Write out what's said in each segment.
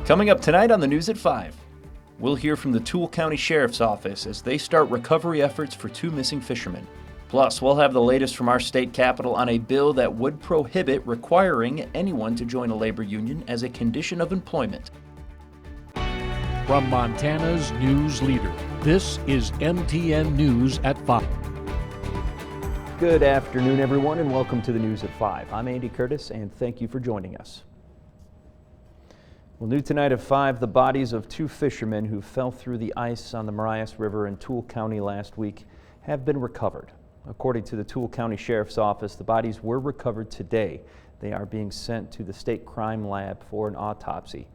Coming up tonight on the News at 5, we'll hear from the Toole County Sheriff's Office as they start recovery efforts for 2 missing fishermen. Plus, we'll have the latest from our state capitol on a bill that would prohibit requiring anyone to join a labor union as a condition of employment. From Montana's news leader, this is MTN News at 5. Good afternoon, everyone, and welcome to the News at 5. I'm Andy Curtis, and thank you for joining us. Well, new tonight at 5, the bodies of 2 fishermen who fell through the ice on the Marias River in Toole County last week have been recovered. According to the Toole County Sheriff's Office, the bodies were recovered today. They are being sent to the State Crime Lab for an autopsy.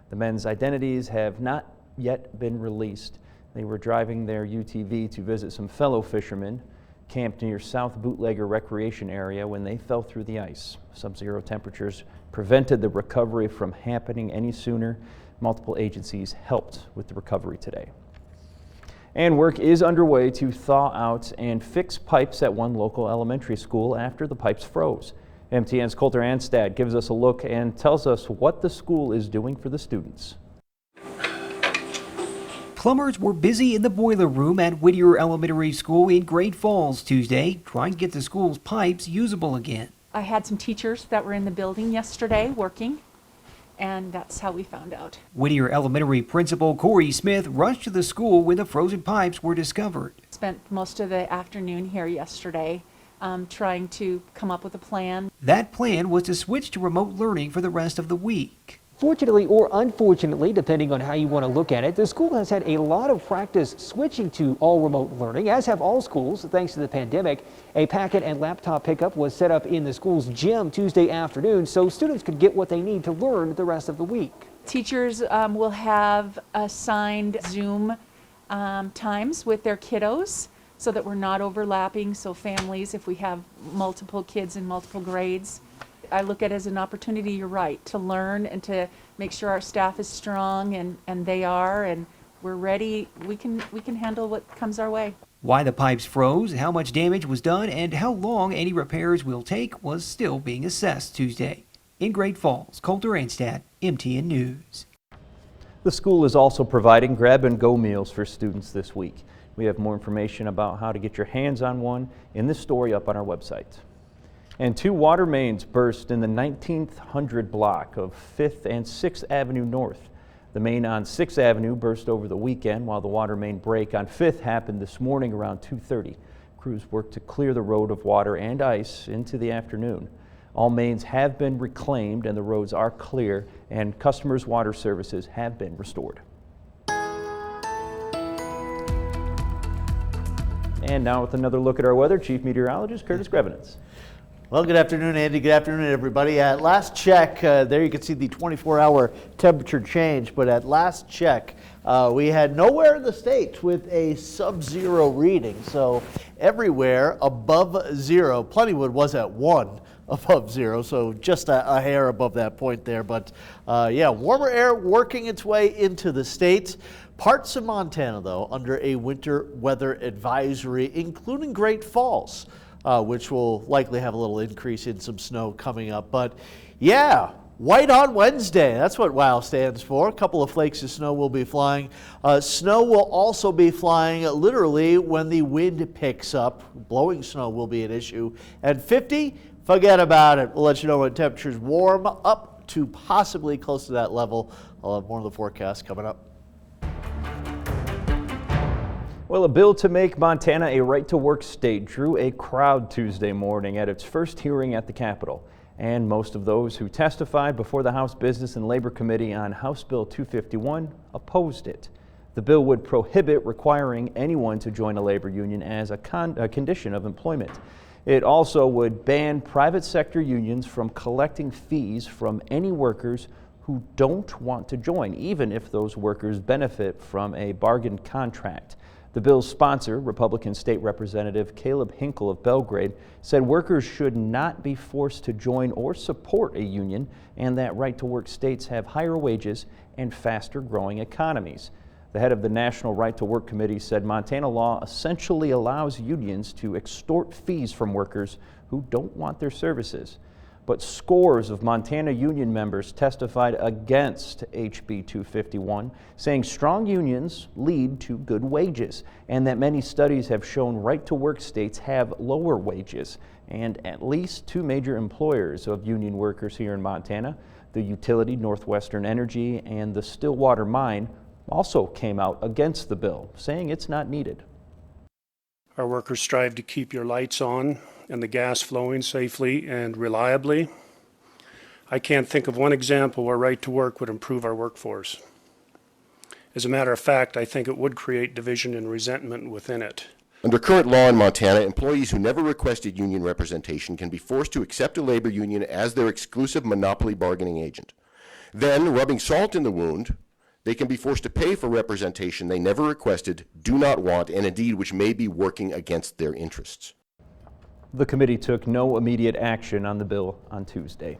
The men's identities have not yet been released. They were driving their UTV to visit some fellow fishermen camped near South Bootlegger Recreation Area when they fell through the ice. Sub-zero temperatures prevented the recovery from happening any sooner. Multiple agencies helped with the recovery today. And work is underway to thaw out and fix pipes at one local elementary school after the pipes froze. MTN's Coulter Anstad gives us a look and tells us what the school is doing for the students. Plumbers were busy in the boiler room at Whittier Elementary School in Great Falls Tuesday, trying to get the school's pipes usable again. I had some teachers that were in the building yesterday working, and that's how we found out. Whittier Elementary Principal Corey Smith rushed to the school when the frozen pipes were discovered. Spent most of the afternoon here yesterday trying to come up with a plan. That plan was to switch to remote learning for the rest of the week. Fortunately or unfortunately, depending on how you want to look at it, the school has had a lot of practice switching to all remote learning, as have all schools, thanks to the pandemic. A packet and laptop pickup was set up in the school's gym Tuesday afternoon so students could get what they need to learn the rest of the week. Teachers will have assigned Zoom times with their kiddos so that we're not overlapping, so families, if we have multiple kids in multiple grades, I look at it as an opportunity, you're right, to learn and to make sure our staff is strong, and they are, and we're ready. We can handle what comes our way. Why the pipes froze, how much damage was done, and how long any repairs will take was still being assessed Tuesday. In Great Falls, Coulter Anstad, MTN News. The school is also providing grab-and-go meals for students this week. We have more information about how to get your hands on one in this story up on our website. And 2 water mains burst in the 1900 block of 5th and 6th Avenue North. The main on 6th Avenue burst over the weekend, while the water main break on 5th happened this morning around 2:30. Crews worked to clear the road of water and ice into the afternoon. All mains have been reclaimed and the roads are clear, and customers' water services have been restored. And now with another look at our weather, Chief Meteorologist Curtis Grevenitz. Well, good afternoon, Andy. Good afternoon, everybody. At last check, there you can see the 24-hour temperature change, but at last check, we had nowhere in the state with a sub-zero reading. So everywhere above zero. Plentywood was at 1 above zero, so just a hair above that point there. But yeah, warmer air working its way into the state. Parts of Montana, though, under a winter weather advisory, including Great Falls. Which will likely have a little increase in some snow coming up. But yeah, white on Wednesday, that's what WOW stands for. A couple of flakes of snow will be flying. Snow will also be flying literally when the wind picks up. Blowing snow will be an issue. And 50, forget about it. We'll let you know when temperatures warm up to possibly close to that level. I'll have more of the forecast coming up. Well, a bill to make Montana a right-to-work state drew a crowd Tuesday morning at its first hearing at the Capitol. And most of those who testified before the House Business and Labor Committee on House Bill 251 opposed it. The bill would prohibit requiring anyone to join a labor union as a condition of employment. It also would ban private sector unions from collecting fees from any workers who don't want to join, even if those workers benefit from a bargain contract. The bill's sponsor, Republican State Representative Caleb Hinkle of Belgrade, said workers should not be forced to join or support a union, and that right-to-work states have higher wages and faster-growing economies. The head of the National Right-to-Work Committee said Montana law essentially allows unions to extort fees from workers who don't want their services. But scores of Montana union members testified against HB 251, saying strong unions lead to good wages, and that many studies have shown right-to-work states have lower wages. And at least two major employers of union workers here in Montana, the utility Northwestern Energy and the Stillwater Mine, also came out against the bill, saying it's not needed. Our workers strive to keep your lights on and the gas flowing safely and reliably. I can't think of one example where right to work would improve our workforce. As a matter of fact, I think it would create division and resentment within it. Under current law in Montana, employees who never requested union representation can be forced to accept a labor union as their exclusive monopoly bargaining agent. Then, rubbing salt in the wound, they can be forced to pay for representation they never requested, do not want, and indeed which may be working against their interests. The committee took no immediate action on the bill on Tuesday.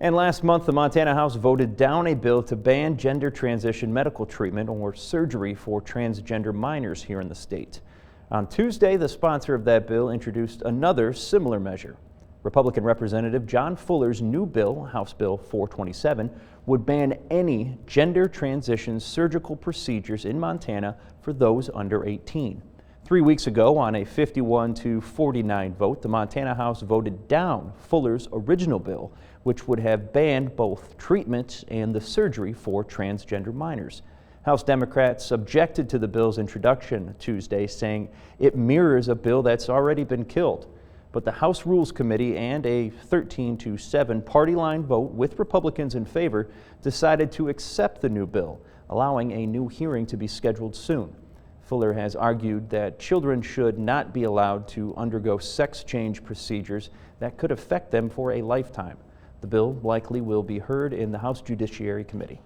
And last month, the Montana House voted down a bill to ban gender transition medical treatment or surgery for transgender minors here in the state. On Tuesday, the sponsor of that bill introduced another similar measure. Republican Representative John Fuller's new bill, House Bill 427, would ban any gender transition surgical procedures in Montana for those under 18. 3 weeks ago, on a 51-49 vote, the Montana House voted down Fuller's original bill, which would have banned both treatment and the surgery for transgender minors. House Democrats objected to the bill's introduction Tuesday, saying it mirrors a bill that's already been killed. But the House Rules Committee and a 13-7 party line vote with Republicans in favor decided to accept the new bill, allowing a new hearing to be scheduled soon. Fuller has argued that children should not be allowed to undergo sex change procedures that could affect them for a lifetime. The bill likely will be heard in the House Judiciary Committee.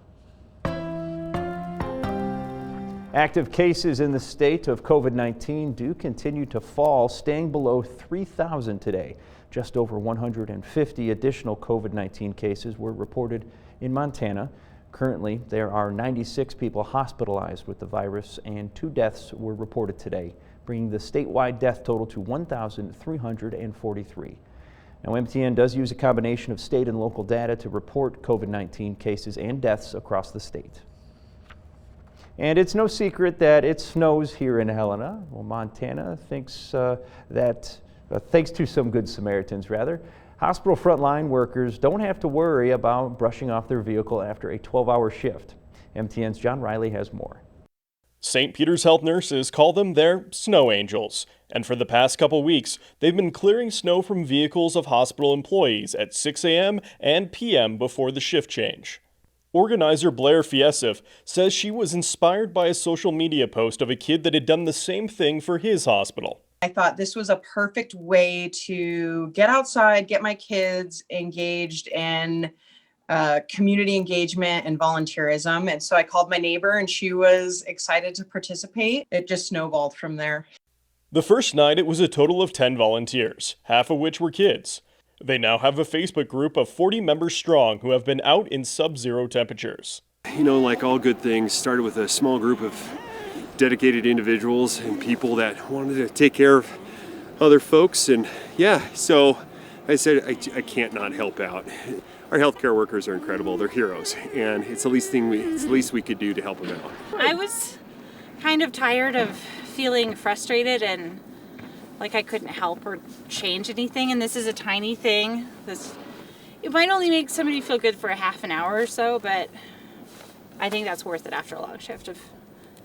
Active cases in the state of COVID-19 do continue to fall, staying below 3,000 today. Just over 150 additional COVID-19 cases were reported in Montana. Currently, there are 96 people hospitalized with the virus, and 2 deaths were reported today, bringing the statewide death total to 1,343. Now, MTN does use a combination of state and local data to report COVID-19 cases and deaths across the state. And it's no secret that it snows here in Helena. Well, Montana thinks thanks to some good Samaritans, hospital frontline workers don't have to worry about brushing off their vehicle after a 12-hour shift. MTN's John Riley has more. St. Peter's health nurses call them their snow angels, and for the past couple weeks, they've been clearing snow from vehicles of hospital employees at 6 a.m. and p.m. before the shift change. Organizer Blair Fiesif says she was inspired by a social media post of a kid that had done the same thing for his hospital. I thought this was a perfect way to get outside, get my kids engaged in community engagement and volunteerism. And so I called my neighbor and she was excited to participate. It just snowballed from there. The first night it was a total of 10 volunteers, half of which were kids. They now have a Facebook group of 40 members strong who have been out in sub-zero temperatures. You know, like all good things, started with a small group of dedicated individuals and people that wanted to take care of other folks. And yeah, so I said, I can't not help out. Our healthcare workers are incredible. They're heroes. And it's the least we could do to help them out. I was kind of tired of feeling frustrated and like I couldn't help or change anything. And this is a tiny thing. It might only make somebody feel good for a half an hour or so, but I think that's worth it after a long shift of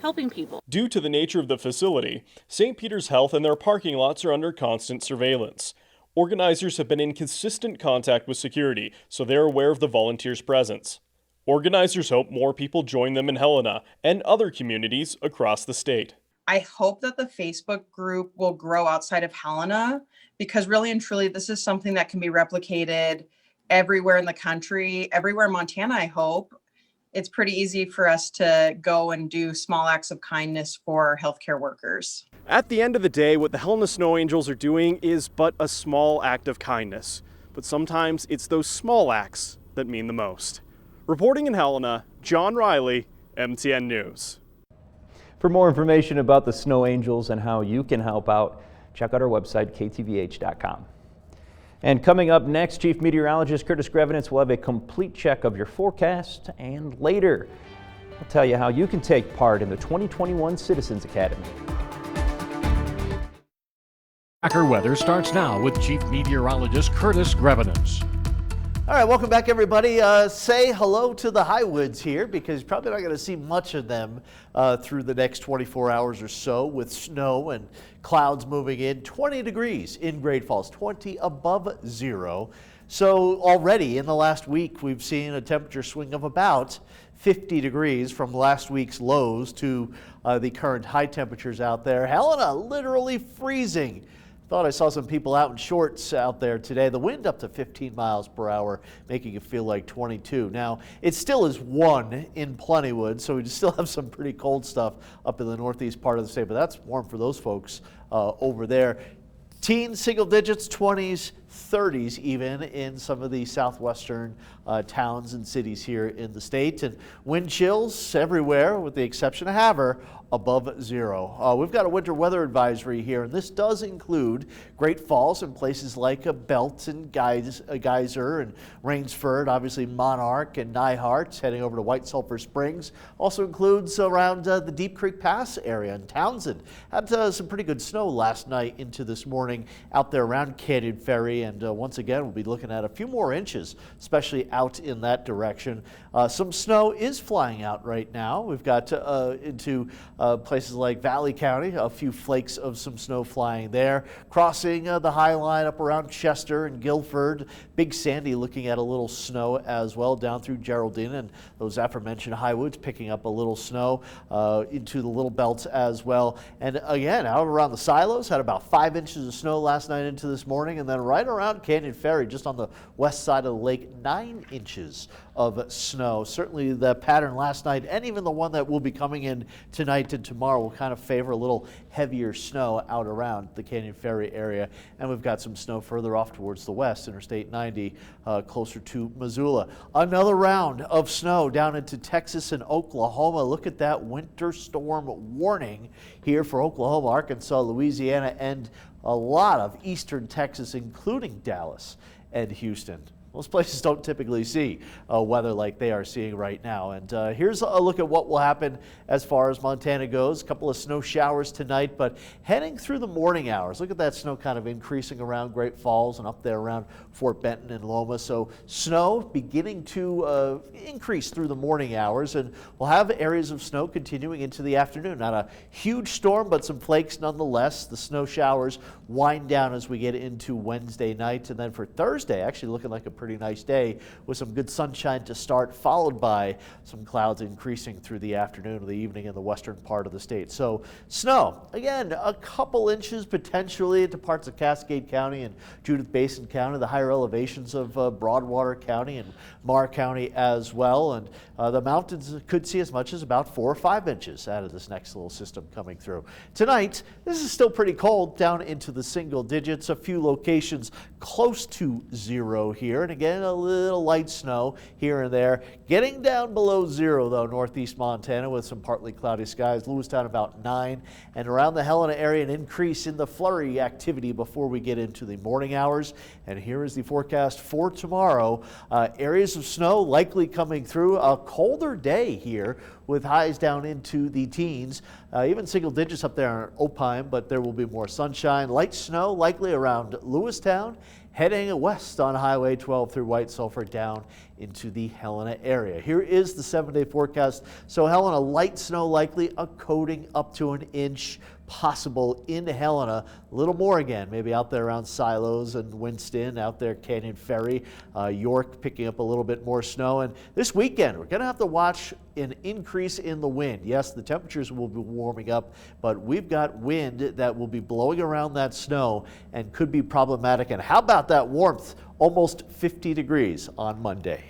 helping people. Due to the nature of the facility, St. Peter's Health and their parking lots are under constant surveillance. Organizers have been in consistent contact with security, so they're aware of the volunteers' presence. Organizers hope more people join them in Helena and other communities across the state. I hope that the Facebook group will grow outside of Helena, because really and truly, this is something that can be replicated everywhere in the country, everywhere in Montana, I hope. It's pretty easy for us to go and do small acts of kindness for healthcare workers. At the end of the day, what the Helena Snow Angels are doing is but a small act of kindness. But sometimes it's those small acts that mean the most. Reporting in Helena, John Riley, MTN News. For more information about the Snow Angels and how you can help out, check out our website, ktvh.com. And coming up next, Chief Meteorologist Curtis Grevenitz will have a complete check of your forecast, and later I'll tell you how you can take part in the 2021 Citizens Academy. Tracker weather starts now with Chief Meteorologist Curtis Grevenitz. All right, welcome back, everybody. Say hello to the Highwoods here, because you're probably not going to see much of them through the next 24 hours or so, with snow and clouds moving in. 20 degrees in Great Falls, 20 above zero. So already in the last week, we've seen a temperature swing of about 50 degrees from last week's lows to the current high temperatures out there. Helena literally freezing. Thought I saw some people out in shorts out there today. The wind up to 15 miles per hour, making it feel like 22. Now, it still is 1 in Plentywood, so we still have some pretty cold stuff up in the northeast part of the state, but that's warm for those folks over there. Teens, single digits, 20s, 30s even in some of the southwestern towns and cities here in the state. And wind chills everywhere with the exception of Havre, above zero. We've got a winter weather advisory here, and this does include Great Falls and places like Belt and Geyser and Rainsford, obviously Monarch and Nyhart, heading over to White Sulphur Springs. Also includes around the Deep Creek Pass area in Townsend. Had some pretty good snow last night into this morning out there around Canyon Ferry, and once again we'll be looking at a few more inches, especially out in that direction. Some snow is flying out right now. We've got into places like Valley County, a few flakes of some snow flying there. Crossing the High Line up around Chester and Guilford. Big Sandy looking at a little snow as well down through Geraldine, and those aforementioned Highwoods picking up a little snow into the Little Belt as well. And again, out around the silos, had about 5 inches of snow last night into this morning, and then right around Canyon Ferry, just on the west side of the lake, 9 inches of snow. Certainly the pattern last night, and even the one that will be coming in tonight and tomorrow, will kind of favor a little heavier snow out around the Canyon Ferry area. And we've got some snow further off towards the west, Interstate 90, closer to Missoula. Another round of snow down into Texas and Oklahoma. Look at that winter storm warning here for Oklahoma, Arkansas, Louisiana, and a lot of eastern Texas, including Dallas and Houston. Most places don't typically see weather like they are seeing right now. And here's a look at what will happen as far as Montana goes. A couple of snow showers tonight, but heading through the morning hours, look at that snow kind of increasing around Great Falls and up there around Fort Benton and Loma. So snow beginning to increase through the morning hours, and we'll have areas of snow continuing into the afternoon. Not a huge storm, but some flakes nonetheless. The snow showers wind down as we get into Wednesday night. And then for Thursday, actually looking like a pretty nice day with some good sunshine to start, followed by some clouds increasing through the afternoon or the evening in the western part of the state. So snow, again, a couple inches potentially into parts of Cascade County and Judith Basin County, the higher elevations of Broadwater County and Marr County as well. And the mountains could see as much as about 4 or 5 inches out of this next little system coming through. Tonight, this is still pretty cold, down into the single digits, a few locations close to zero here. And again, a little light snow here and there. Getting down below zero, though, northeast Montana with some partly cloudy skies. Lewistown about 9. And around the Helena area, an increase in the flurry activity before we get into the morning hours. And here is the forecast for tomorrow. Areas of snow likely coming through. A colder day here with highs down into the teens. Even single digits up there in Opine, but there will be more sunshine. Light snow likely around Lewistown. Heading west on Highway 12 through White Sulphur down into the Helena area. Here is the 7-day forecast. So Helena, light snow likely, a coating up to an inch possible in Helena. A little more again, maybe out there around Silos and Winston, out there Canyon Ferry. York picking up a little bit more snow. And this weekend, we're going to have to watch an increase in the wind. Yes, the temperatures will be warming up, but we've got wind that will be blowing around that snow and could be problematic. And how about that warmth? Almost 50 degrees on Monday.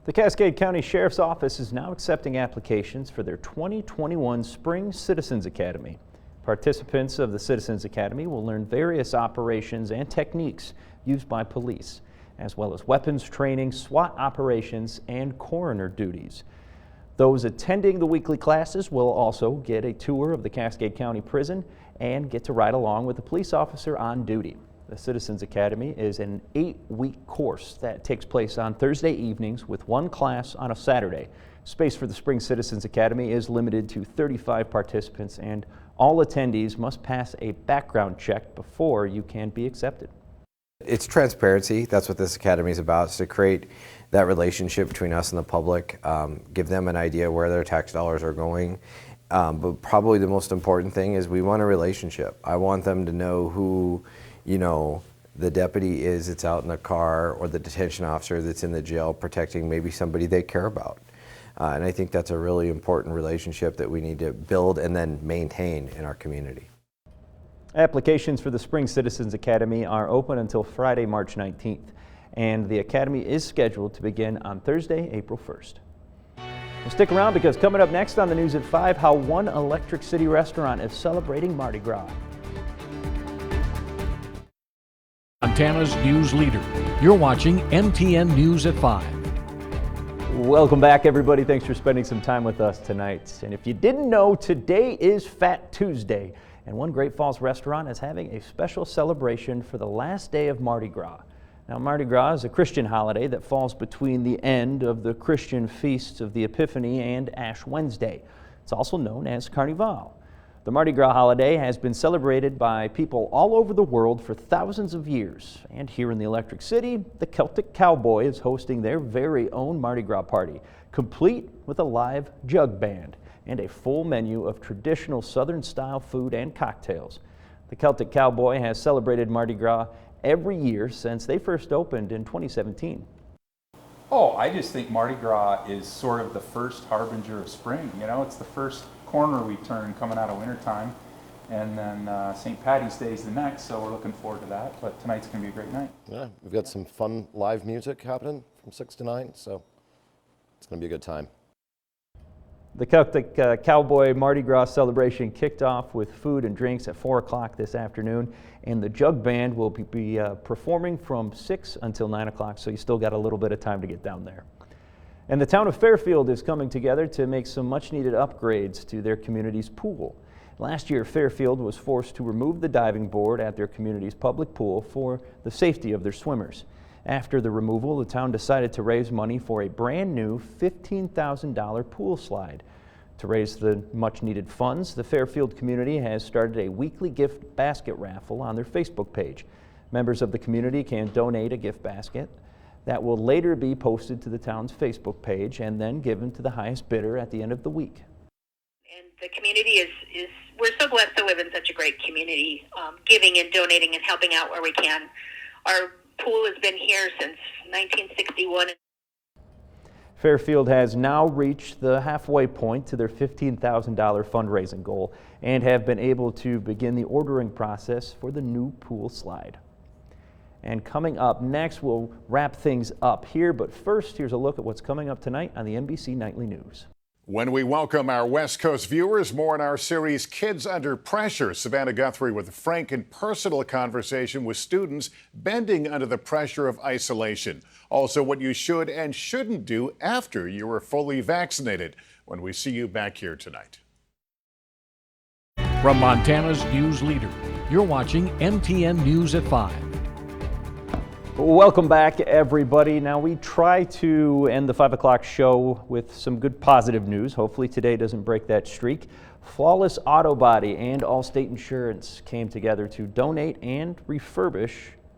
The Cascade County Sheriff's Office is now accepting applications for their 2021 Spring Citizens Academy. Participants of the Citizens Academy will learn various operations and techniques used by police, as well as weapons training, SWAT operations, and coroner duties. Those attending the weekly classes will also get a tour of the Cascade County Prison and get to ride along with a police officer on duty. The Citizens Academy is an 8-week course that takes place on Thursday evenings with one class on a Saturday. Space for the Spring Citizens Academy is limited to 35 participants, and all attendees must pass a background check before you can be accepted. It's transparency. That's what this academy is about, is to create that relationship between us and the public, give them an idea where their tax dollars are going. But probably the most important thing is we want a relationship. I want them to know who, the deputy is that's out in the car, or the detention officer that's in the jail protecting maybe somebody they care about. And I think that's a really important relationship that we need to build and then maintain in our community. Applications for the Spring Citizens Academy are open until Friday, March 19th, and the Academy is scheduled to begin on Thursday, April 1st. Well, stick around, because coming up next on the news at 5, how one Electric City restaurant is celebrating Mardi Gras. Montana's news leader. You're watching MTN News at 5. Welcome back, everybody. Thanks for spending some time with us tonight. And if you didn't know, today is Fat Tuesday, and one Great Falls restaurant is having a special celebration for the last day of Mardi Gras. Now, Mardi Gras is a Christian holiday that falls between the end of the Christian feasts of the Epiphany and Ash Wednesday. It's also known as Carnival. The Mardi Gras holiday has been celebrated by people all over the world for thousands of years. And here in the Electric City, the Celtic Cowboy is hosting their very own Mardi Gras party, complete with a live jug band and a full menu of traditional Southern-style food and cocktails. The Celtic Cowboy has celebrated Mardi Gras every year since they first opened in 2017. Oh, I just think Mardi Gras is sort of the first harbinger of spring. It's the first corner we turn coming out of wintertime, and then St. Patty's Day is the next, so we're looking forward to that. But tonight's going to be a great night. Yeah, we've got some fun live music happening from 6 to 9, so it's going to be a good time. The Celtic Cowboy Mardi Gras celebration kicked off with food and drinks at 4 o'clock this afternoon, and the jug band will be performing from 6 until 9 o'clock, so you still got a little bit of time to get down there. And the town of Fairfield is coming together to make some much-needed upgrades to their community's pool. Last year, Fairfield was forced to remove the diving board at their community's public pool for the safety of their swimmers. After the removal, the town decided to raise money for a brand new $15,000 pool slide. To raise the much-needed funds, the Fairfield community has started a weekly gift basket raffle on their Facebook page. Members of the community can donate a gift basket that will later be posted to the town's Facebook page and then given to the highest bidder at the end of the week. And the community we're so blessed to live in such a great community, giving and donating and helping out where we can. Our pool has been here since 1961. Fairfield has now reached the halfway point to their $15,000 fundraising goal and have been able to begin the ordering process for the new pool slide. And coming up next, we'll wrap things up here, but first, here's a look at what's coming up tonight on the NBC Nightly News. When we welcome our West Coast viewers, more in our series, Kids Under Pressure. Savannah Guthrie with a frank and personal conversation with students bending under the pressure of isolation. Also, what you should and shouldn't do after you are fully vaccinated, when we see you back here tonight. From Montana's news leader, you're watching MTN News at 5. Welcome back, everybody. Now, we try to end the 5 o'clock show with some good positive news. Hopefully today doesn't break that streak. Flawless Auto Body and Allstate Insurance came together to donate and refurbish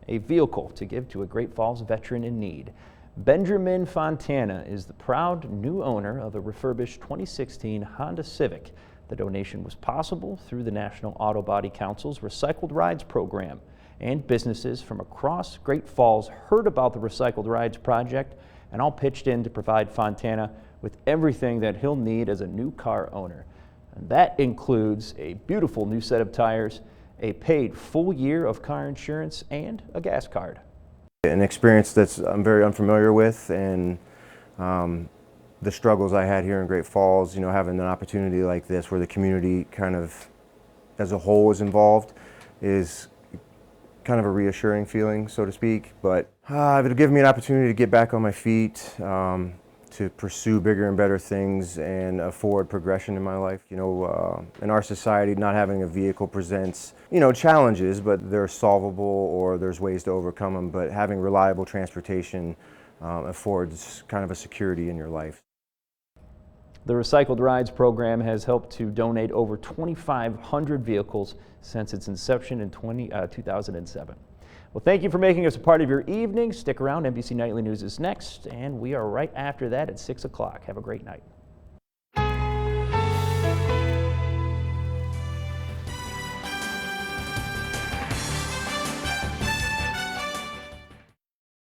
a vehicle to give to a Great Falls veteran in need. Benjamin Fontana is the proud new owner of a refurbished 2016 Honda Civic. The donation was possible through the National Auto Body Council's Recycled Rides program. And businesses from across Great Falls heard about the Recycled Rides project and all pitched in to provide Fontana with everything that he'll need as a new car owner. And that includes a beautiful new set of tires, a paid full year of car insurance, and a gas card. An experience that I'm very unfamiliar with, and the struggles I had here in Great Falls, having an opportunity like this where the community kind of as a whole is involved is kind of a reassuring feeling, so to speak, but it'll give me an opportunity to get back on my feet, to pursue bigger and better things and afford progression in my life. You know, in our society, not having a vehicle presents, you know, challenges, but they're solvable or there's ways to overcome them. But having reliable transportation affords kind of a security in your life. The Recycled Rides program has helped to donate over 2,500 vehicles since its inception in 2007. Well, thank you for making us a part of your evening. Stick around. NBC Nightly News is next, and we are right after that at 6 o'clock. Have a great night.